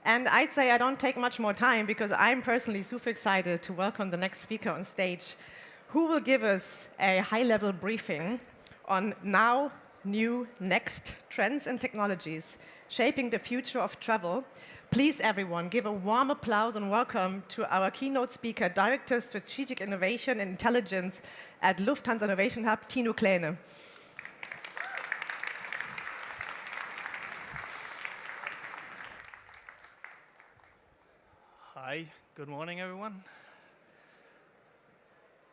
And I'd say I don't take much more time because I'm personally super excited to welcome the next speaker on stage, who will give us a high-level briefing on now, new, next trends and technologies shaping the future of travel. Please, everyone, give a warm applause and welcome to our keynote speaker, Director of Strategic Innovation and Intelligence at Lufthansa Innovation Hub, Tino Kleene. Hi, good morning, everyone.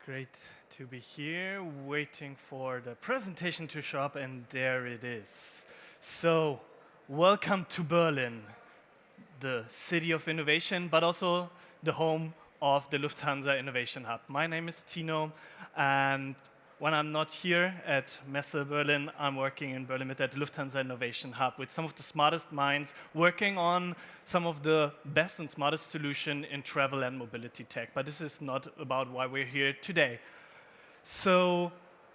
Great to be here, waiting for the presentation to show up, and there it is. So, welcome to Berlin, the city of innovation, but also the home of the Lufthansa Innovation Hub. My name is Tino, and when I'm not here at Messe Berlin, I'm working in Berlin at the Lufthansa Innovation Hub with some of the smartest minds working on some of the best and smartest solutions in travel and mobility tech. But this is not about why we're here today. So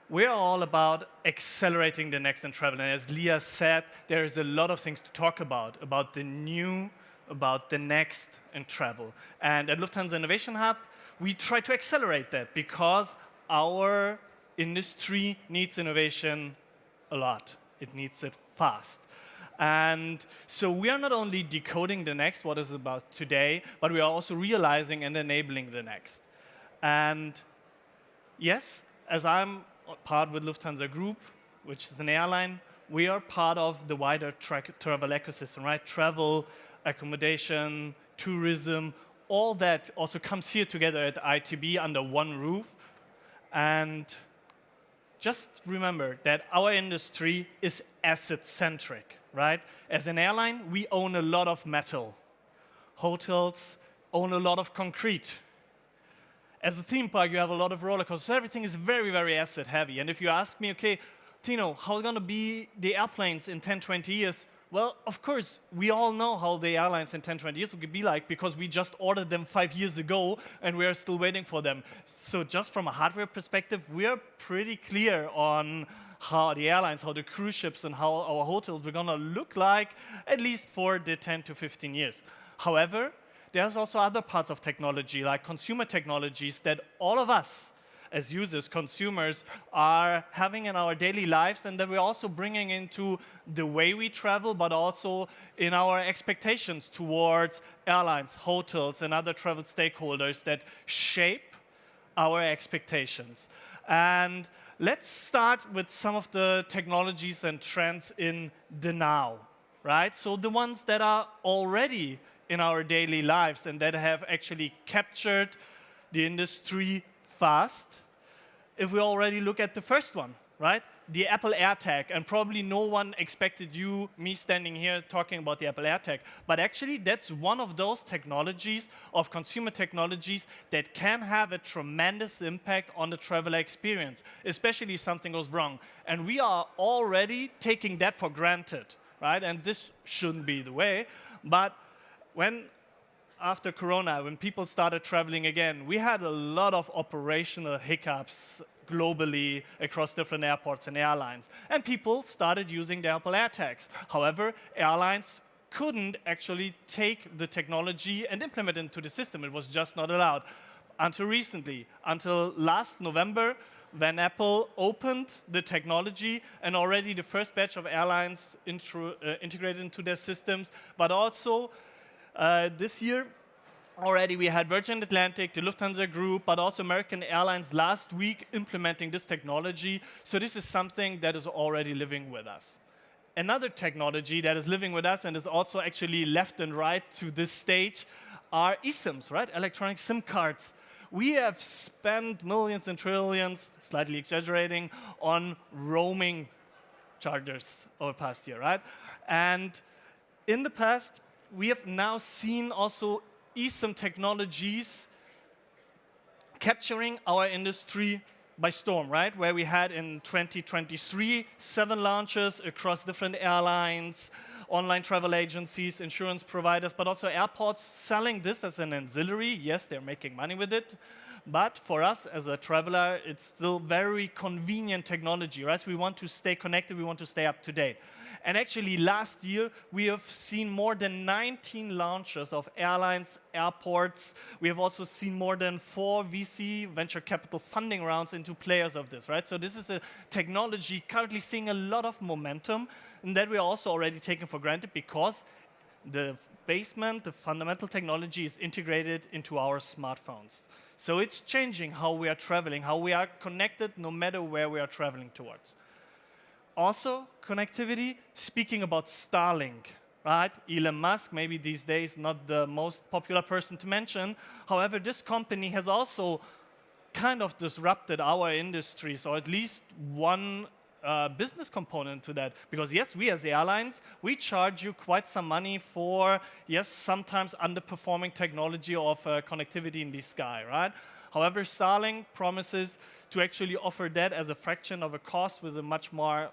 we're all about accelerating the next in travel. And as Leah said, there is a lot of things to talk about the new, about the next in travel. And at Lufthansa Innovation Hub, we try to accelerate that because our industry needs innovation a lot. It needs it fast. And so we are not only decoding the next, what is about today, but we are also realizing and enabling the next. And yes, as I'm part with Lufthansa Group, which is an airline, we are part of the wider travel ecosystem, right? Travel, accommodation, tourism, all that also comes here together at ITB under one roof. And just remember that our industry is asset-centric, right? As an airline, we own a lot of metal. Hotels own a lot of concrete. As a theme park, you have a lot of roller coasters. So everything is very, very asset-heavy. And if you ask me, okay, Tino, how are going to be the airplanes in 10, 20 years? Well, of course, we all know how the airlines in 10, 20 years will be like because we just ordered them 5 years ago and we are still waiting for them. So just from a hardware perspective, we are pretty clear on how the airlines, how the cruise ships, and how our hotels are going to look like, at least for the 10 to 15 years. However, there's also other parts of technology, like consumer technologies, that all of us, as users, consumers, are having in our daily lives, and that we're also bringing into the way we travel, but also in our expectations towards airlines, hotels, and other travel stakeholders that shape our expectations. And let's start with some of the technologies and trends in the now, right? So the ones that are already in our daily lives and that have actually captured the industry fast. If we already look at the first one, right? The Apple AirTag, and probably no one expected me standing here talking about the Apple AirTag, but actually that's one of those technologies, of consumer technologies, that can have a tremendous impact on the traveler experience, especially if something goes wrong. And we are already taking that for granted, right? And this shouldn't be the way, but after Corona, when people started traveling again, we had a lot of operational hiccups globally across different airports and airlines. And people started using the Apple AirTags. However, airlines couldn't actually take the technology and implement it into the system. It was just not allowed. Until recently, until last November, when Apple opened the technology and already the first batch of airlines integrated into their systems, but also this year, already we had Virgin Atlantic, the Lufthansa Group, but also American Airlines last week implementing this technology. So this is something that is already living with us. Another technology that is living with us and is also actually left and right to this stage are eSIMs, right? Electronic SIM cards. We have spent millions and trillions, slightly exaggerating, on roaming charges over the past year, right? And in the past, we have now seen also eSIM technologies capturing our industry by storm, right? Where we had in 2023, 7 launches across different airlines, online travel agencies, insurance providers, but also airports selling this as an ancillary. Yes, they're making money with it, But for us as a traveler, it's still very convenient technology, right? We want to stay connected, we want to stay up to date. And actually, last year, we have seen more than 19 launches of airlines, airports. We have also seen more than 4 VC, venture capital funding rounds into players of this, right? So this is a technology currently seeing a lot of momentum, and that we are also already taking for granted because the basement, the fundamental technology is integrated into our smartphones. So it's changing how we are traveling, how we are connected no matter where we are traveling towards. Also, connectivity, speaking about Starlink, right? Elon Musk, maybe these days not the most popular person to mention. However, this company has also kind of disrupted our industries, or at least one business component to that. Because yes, we as airlines, we charge you quite some money for, yes, sometimes underperforming technology of connectivity in the sky, right? However, Starlink promises to actually offer that as a fraction of a cost with a much more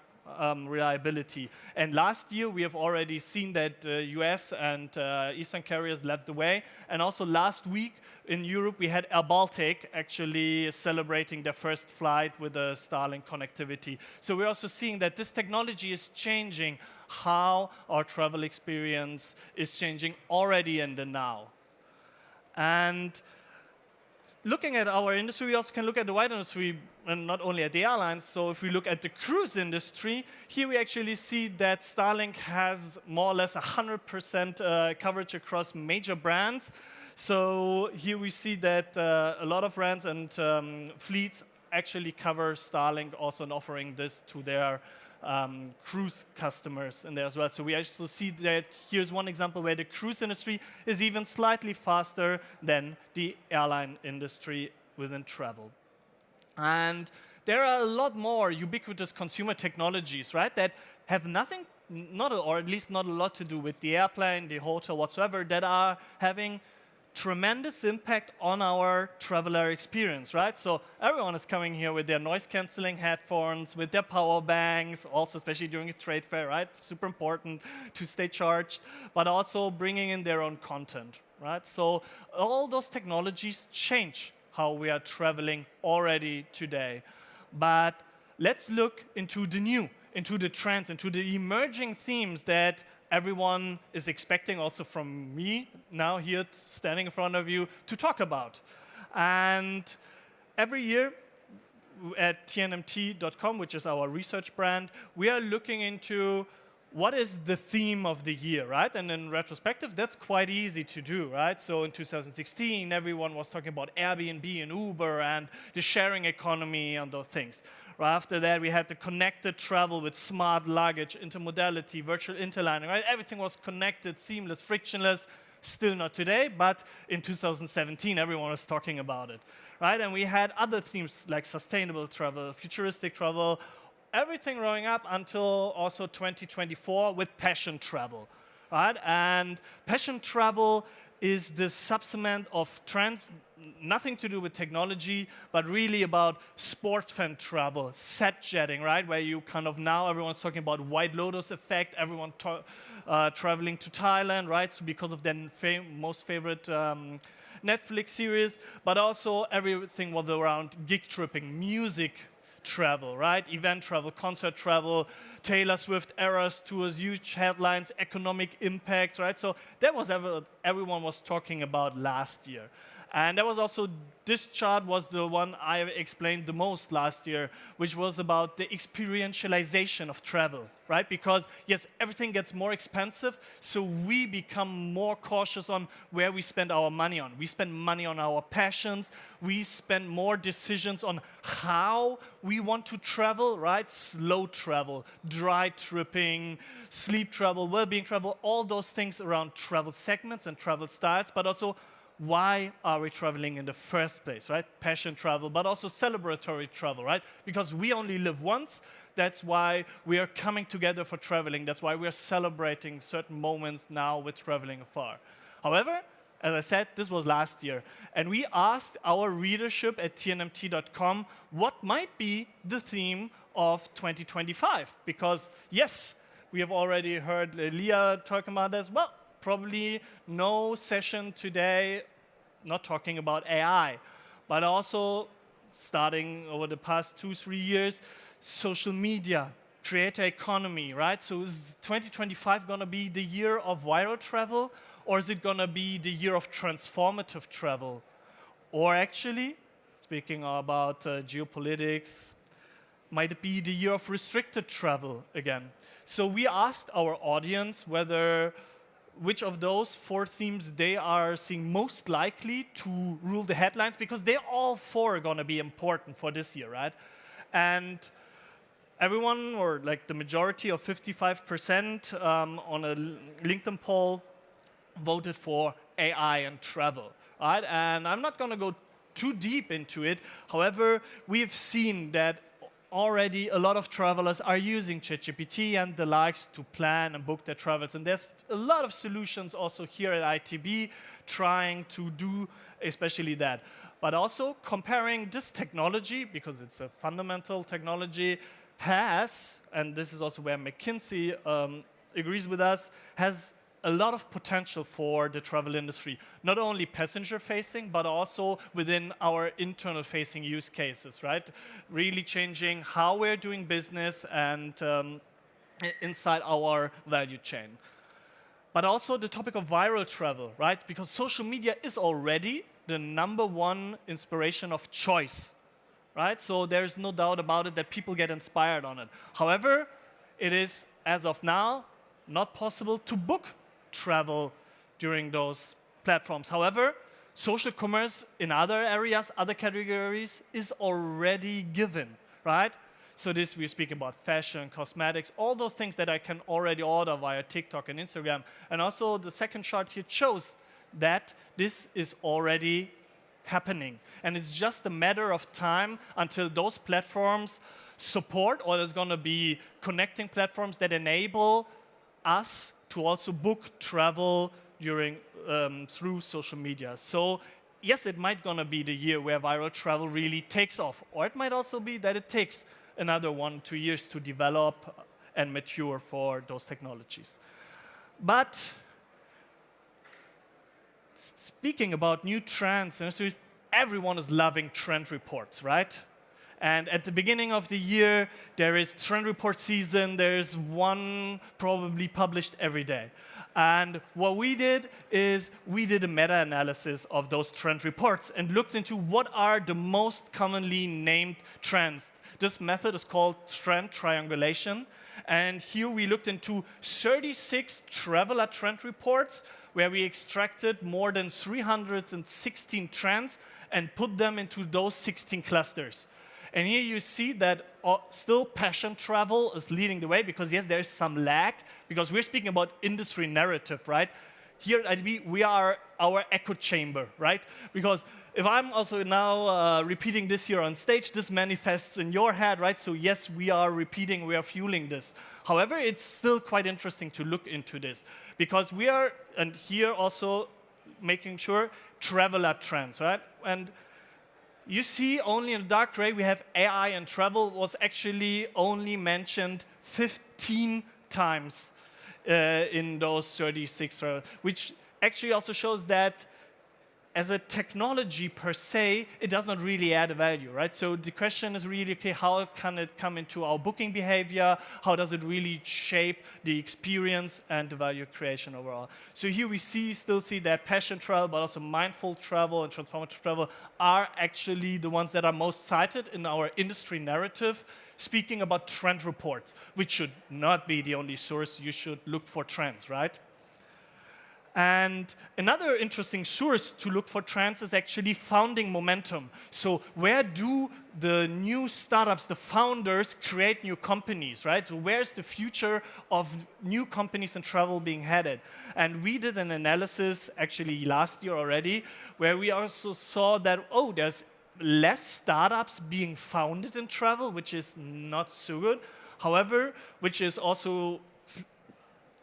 reliability. And last year, we have already seen that US and Eastern carriers led the way. And also last week in Europe, we had Air Baltic actually celebrating their first flight with the Starlink connectivity. So we're also seeing that this technology is changing how our travel experience is changing already in the now. And looking at our industry, we also can look at the wider industry, and not only at the airlines. So if we look at the cruise industry, here we actually see that Starlink has more or less 100% coverage across major brands. So here we see that a lot of brands and fleets actually cover Starlink also in offering this to their cruise customers in there as well. So we also see that here's one example where the cruise industry is even slightly faster than the airline industry within travel. And there are a lot more ubiquitous consumer technologies, right, that have nothing, or at least not a lot to do with the airplane, the hotel, whatsoever, that are having tremendous impact on our traveler experience, right? So everyone is coming here with their noise-canceling headphones, with their power banks, also especially during a trade fair, right? Super important to stay charged, but also bringing in their own content, right? So all those technologies change how we are traveling already today. But let's look into the new, into the trends, into the emerging themes that everyone is expecting also from me now here standing in front of you to talk about. And every year at tnmt.com, which is our research brand, we are looking into what is the theme of the year, right? And in retrospective, that's quite easy to do, right? So in 2016, everyone was talking about Airbnb and Uber and the sharing economy and those things. Right after that, we had the connected travel with smart luggage, intermodality, virtual interlining, right? Everything was connected, seamless, frictionless. Still not today, but in 2017, everyone was talking about it, right? And we had other themes like sustainable travel, futuristic travel, everything growing up until also 2024 with passion travel, right? And passion travel is the subsegment of trends, nothing to do with technology, but really about sports fan travel, set jetting, right? Where you kind of now everyone's talking about White Lotus effect, everyone traveling to Thailand, right? So because of their most favorite Netflix series, but also everything was around gig tripping, music travel, right? Event travel, concert travel, Taylor Swift Eras tours, huge headlines, economic impacts, right? So that was everyone was talking about last year. And that was also, this chart was the one I explained the most last year, which was about the experientialization of travel, right? Because yes, everything gets more expensive, so we become more cautious on where we spend our money on. We spend money on our passions, we spend more decisions on how we want to travel, right? Slow travel, dry tripping, sleep travel, well-being travel, all those things around travel segments and travel styles, but also why are we traveling in the first place, right? Passion travel, but also celebratory travel, right? Because we only live once. That's why we are coming together for traveling. That's why we are celebrating certain moments now with traveling afar. However, as I said, this was last year. And we asked our readership at tnmt.com what might be the theme of 2025. Because yes, we have already heard Leah talking about this. Well, probably no session today not talking about AI. but also starting over the past 2-3 years, social media, creator economy, right? So is 2025 going to be the year of viral travel, or is it going to be the year of transformative travel? Or actually, speaking about geopolitics, might it be the year of restricted travel again? So we asked our audience which of those 4 themes they are seeing most likely to rule the headlines, because they're all 4 going to be important for this year, right? And everyone, or like the majority of 55% on a LinkedIn poll, voted for AI and travel, right? And I'm not going to go too deep into it. However, we've seen that already a lot of travelers are using ChatGPT and the likes to plan and book their travels. And there's a lot of solutions also here at ITB trying to do especially that. But also comparing this technology, because it's a fundamental technology, and this is also where McKinsey agrees with us, has a lot of potential for the travel industry, not only passenger-facing, but also within our internal-facing use cases, right? Really changing how we're doing business and inside our value chain. But also the topic of viral travel, right? Because social media is already the #1 inspiration of choice, right? So there's no doubt about it that people get inspired on it. However, it is, as of now, not possible to book travel during those platforms. However, social commerce in other areas, other categories, is already given, right? So this, we're speaking about fashion, cosmetics, all those things that I can already order via TikTok and Instagram. And also the second chart here shows that this is already happening. And it's just a matter of time until those platforms support, or there's going to be connecting platforms that enable us to also book travel through social media. So yes, it might gonna be the year where viral travel really takes off, or it might also be that it takes another 1-2 years to develop and mature for those technologies. But speaking about new trends, everyone is loving trend reports, right? And at the beginning of the year, there is trend report season. There's one probably published every day. And what we did is we did a meta-analysis of those trend reports and looked into what are the most commonly named trends. This method is called trend triangulation. And here we looked into 36 traveler trend reports where we extracted more than 316 trends and put them into those 16 clusters. And here you see that still passion travel is leading the way, because yes, there's some lag, because we're speaking about industry narrative, right? Here at ITB, we are our echo chamber, right? Because if I'm also now repeating this here on stage, this manifests in your head, right? So yes, we are repeating, we are fueling this. However, it's still quite interesting to look into this, because we are, and here also making sure, traveler trends, right? And you see only in the dark gray we have AI and travel was actually only mentioned 15 times in those 36, which actually also shows that as a technology per se, it does not really add a value, right? So the question is really, okay, how can it come into our booking behavior? How does it really shape the experience and the value creation overall? So here we still see that passion travel, but also mindful travel and transformative travel are actually the ones that are most cited in our industry narrative, speaking about trend reports, which should not be the only source. You should look for trends, right? And another interesting source to look for trends is actually founding momentum. So where do the new startups, the founders, create new companies, right? So where's the future of new companies in travel being headed? And we did an analysis actually last year already, where we also saw that, oh, there's less startups being founded in travel, which is not so good. However, which is also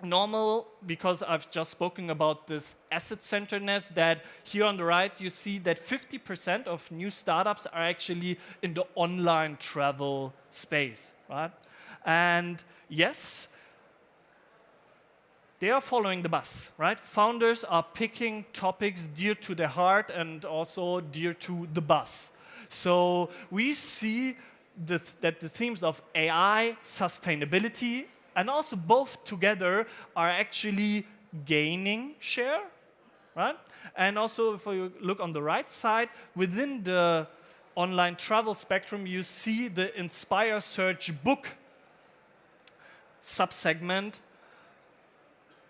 normal, because I've just spoken about this asset-centeredness, that here on the right you see that 50% of new startups are actually in the online travel space, right? And yes, they are following the bus, right? Founders are picking topics dear to their heart and also dear to the bus. So we see that the themes of AI, sustainability, and also both together are actually gaining share, right? And also, if you look on the right side, within the online travel spectrum, you see the Inspire Search book subsegment,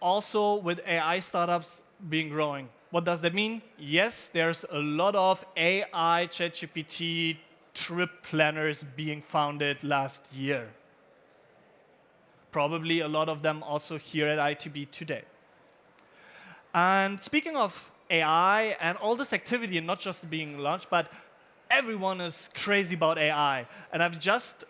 also with AI startups being growing. What does that mean? Yes, there's a lot of AI, ChatGPT, trip planners being founded last year. Probably a lot of them also here at ITB today. And speaking of AI and all this activity, and not just being launched, but everyone is crazy about AI. And I've just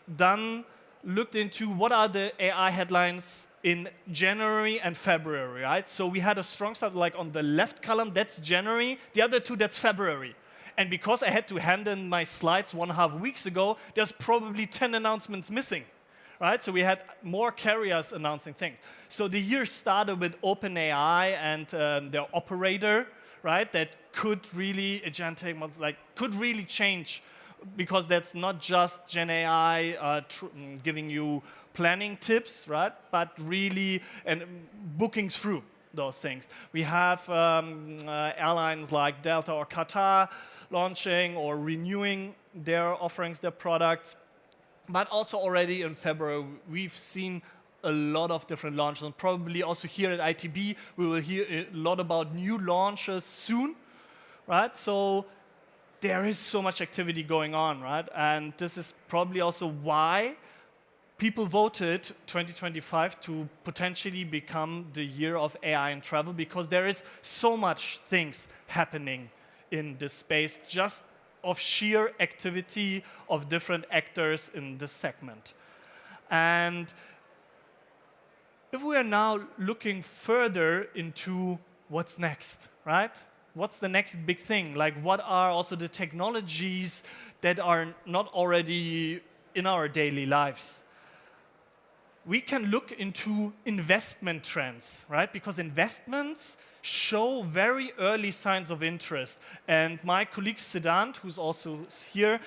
looked into what are the AI headlines in January and February, right? So we had a strong start, like on the left column, that's January. The other two, that's February. And because I had to hand in my slides 1.5 weeks ago, there's probably 10 announcements missing, right? So we had more carriers announcing things. So the year started with OpenAI and their operator, right? That could really, agentic, could really change, because that's not just Gen AI giving you planning tips, right? But really booking through those things. We have airlines like Delta or Qatar launching or renewing their offerings, their products. But also already in February, we've seen a lot of different launches. And probably also here at ITB, we will hear a lot about new launches soon, right? So there is so much activity going on, right? And this is probably also why people voted 2025 to potentially become the year of AI in travel, because there is so much things happening in this space, just of sheer activity of different actors in this segment. And if we are now looking further into what's next, right? What's the next big thing? Like, what are also the technologies that are not already in our daily lives? We can look into investment trends, right? Because investments show very early signs of interest. And my colleague Siddhant, who's also here,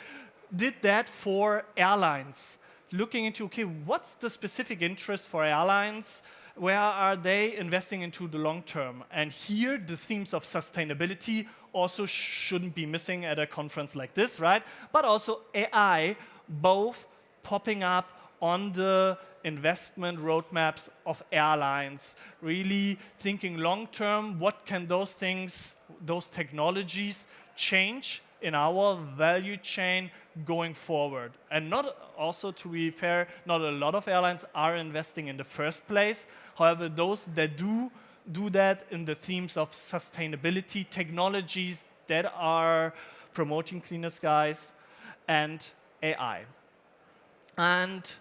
did that for airlines. Looking into, okay, what's the specific interest for airlines? Where are they investing into the long term? And here, the themes of sustainability also shouldn't be missing at a conference like this, right? But also AI, both popping up on the investment roadmaps of airlines, really thinking long term, what can those things, those technologies change in our value chain going forward. And not also, to be fair, not a lot of airlines are investing in the first place. However, those that do that in the themes of sustainability, technologies that are promoting cleaner skies, and AI. And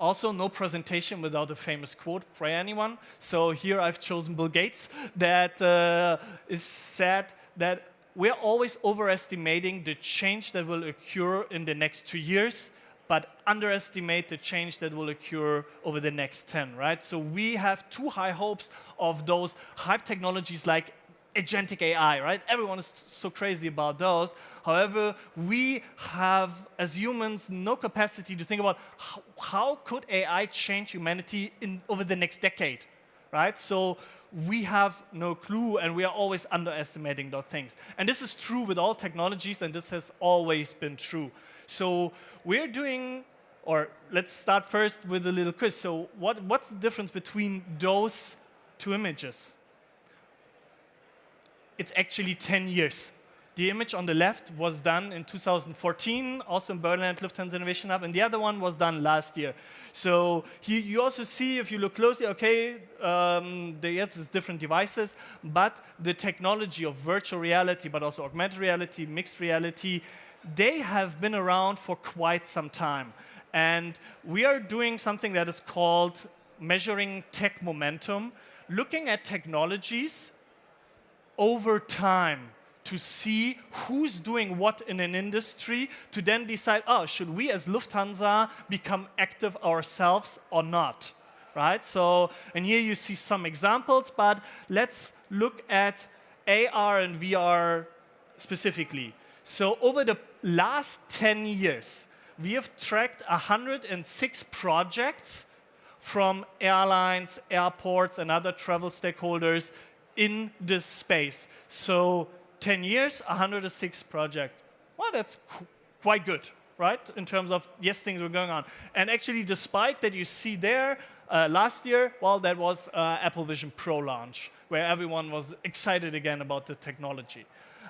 also, no presentation without a famous quote for anyone. So here I've chosen Bill Gates, that is said that we're always overestimating the change that will occur in the next 2 years, but underestimate the change that will occur over the next 10, right? So we have too high hopes of those hype technologies like agentic AI, right? Everyone is so crazy about those. However, we have, as humans, no capacity to think about how could AI change humanity over the next decade, right? So we have no clue, and we are always underestimating those things. And this is true with all technologies, and this has always been true. So we're doing, or let's start first with a little quiz. So what's the difference between those two images? It's actually 10 years. The image on the left was done in 2014, also in Berlin at Lufthansa Innovation Hub, and the other one was done last year. So here you also see, if you look closely, okay, yes, it's different devices, but the technology of virtual reality, but also augmented reality, mixed reality, they have been around for quite some time. And we are doing something that is called measuring tech momentum, looking at technologies over time to see who's doing what in an industry, to then decide, oh, should we as Lufthansa become active ourselves or not, right? So, and here you see some examples, but let's look at AR and VR specifically. So over the last 10 years, we have tracked 106 projects from airlines, airports, and other travel stakeholders in this space. So 10 years, 106 projects. Well, that's quite good, right? In terms of, yes, things were going on. And actually, the spike that you see there last year, well, that was Apple Vision Pro launch, where everyone was excited again about the technology.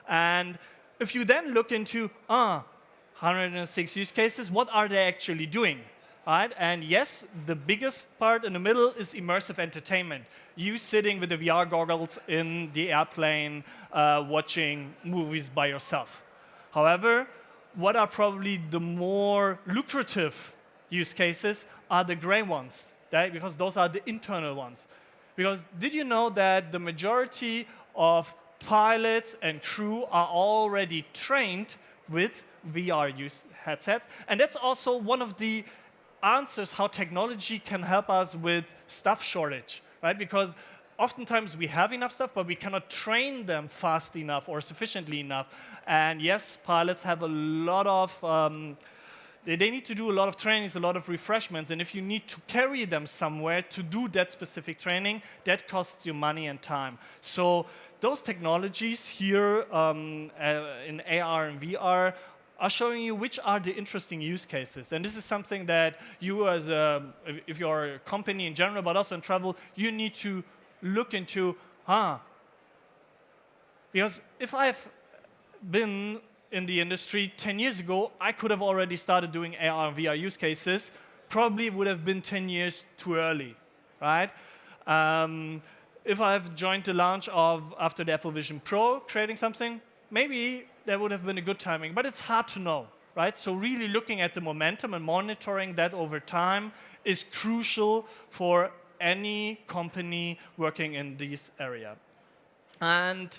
And if you then look into 106 use cases, what are they actually doing? Right? And yes, the biggest part in the middle is immersive entertainment. You sitting with the VR goggles in the airplane, watching movies by yourself. However, what are probably the more lucrative use cases are the gray ones, right? Because those are the internal ones. Because did you know that the majority of pilots and crew are already trained with VR use headsets? And that's also one of the answers how technology can help us with staff shortage, right? Because oftentimes we have enough stuff, but we cannot train them fast enough or sufficiently enough. And yes, pilots have a lot of, they need to do a lot of trainings, a lot of refreshments. And if you need to carry them somewhere to do that specific training, that costs you money and time. So those technologies here in AR and VR are showing you which are the interesting use cases. And this is something that you as if you're a company in general, but also in travel, you need to look into, because if I've been in the industry 10 years ago, I could have already started doing AR and VR use cases. Probably would have been 10 years too early, right? If I've joined the launch of, after the Apple Vision Pro, creating something, maybe that would have been a good timing, but it's hard to know, right? So really looking at the momentum and monitoring that over time is crucial for any company working in this area. And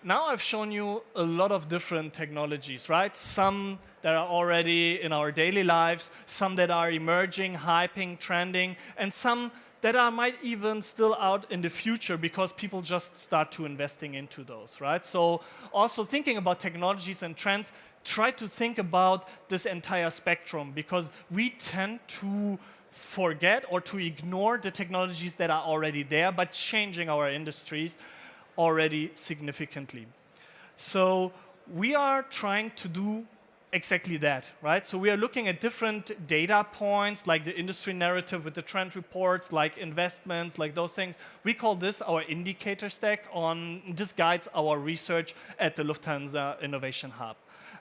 now I've shown you a lot of different technologies, right? Some that are already in our daily lives, some that are emerging, hyping, trending, and some that might even still out in the future because people just start to investing into those, right? So also thinking about technologies and trends, try to think about this entire spectrum because we tend to forget or to ignore the technologies that are already there but changing our industries already significantly. So we are trying to do exactly that, right? So we are looking at different data points, like the industry narrative with the trend reports, like investments, like those things. We call this our indicator stack. This guides our research at the Lufthansa Innovation Hub.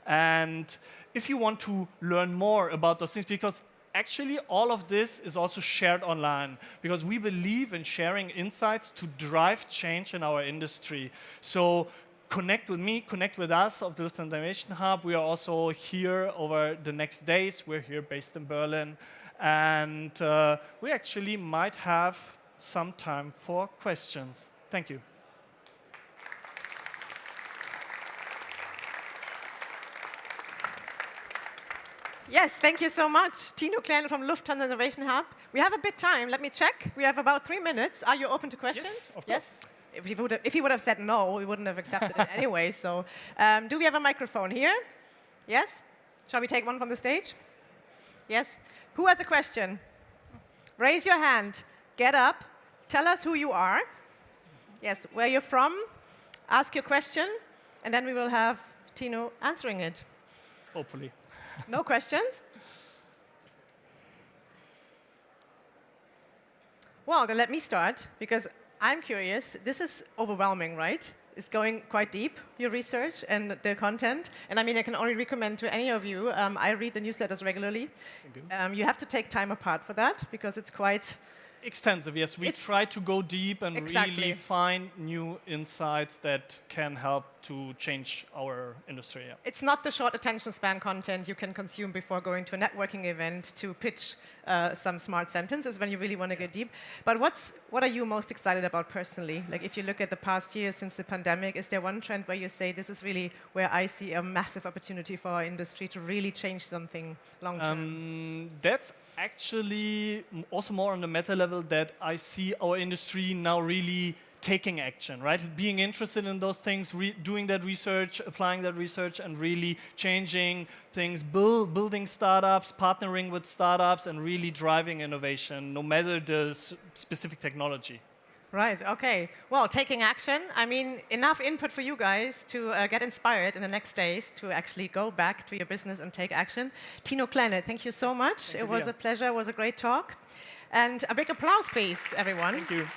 And if you want to learn more about those things, because actually all of this is also shared online, because we believe in sharing insights to drive change in our industry. So connect with me, connect with us of the Lufthansa Innovation Hub. We are also here over the next days. We're here based in Berlin. And we actually might have some time for questions. Thank you. Yes, thank you so much, Tino Klein from Lufthansa Innovation Hub. We have a bit time. Let me check. We have about 3 minutes. Are you open to questions? Yes, of course. Yes. If he would have said no, we wouldn't have accepted it anyway. So, do we have a microphone here? Yes? Shall we take one from the stage? Yes? Who has a question? Raise your hand. Get up. Tell us who you are. Yes, where you're from. Ask your question. And then we will have Tino answering it. Hopefully. No questions? Well, then let me start, because I'm curious. This is overwhelming, right? It's going quite deep, your research and the content. And I mean, I can only recommend to any of you, I read the newsletters regularly. Thank you. You have to take time apart for that, because it's quite extensive, yes. We try to go deep and exactly really find new insights that can help to change our industry. Yeah. It's not the short attention span content you can consume before going to a networking event to pitch some smart sentences when you really want to go deep. But what are you most excited about personally? Like if you look at the past year since the pandemic, is there one trend where you say this is really where I see a massive opportunity for our industry to really change something long term? That's actually also more on the meta level that I see our industry now really taking action, right? Being interested in those things, doing that research, applying that research, and really changing things, building startups, partnering with startups, and really driving innovation, no matter the specific technology. Right, okay. Well, taking action, I mean, enough input for you guys to get inspired in the next days to actually go back to your business and take action. Tino Kleine, thank you so much. It was a pleasure, it was a great talk. And a big applause, please, everyone. Thank you.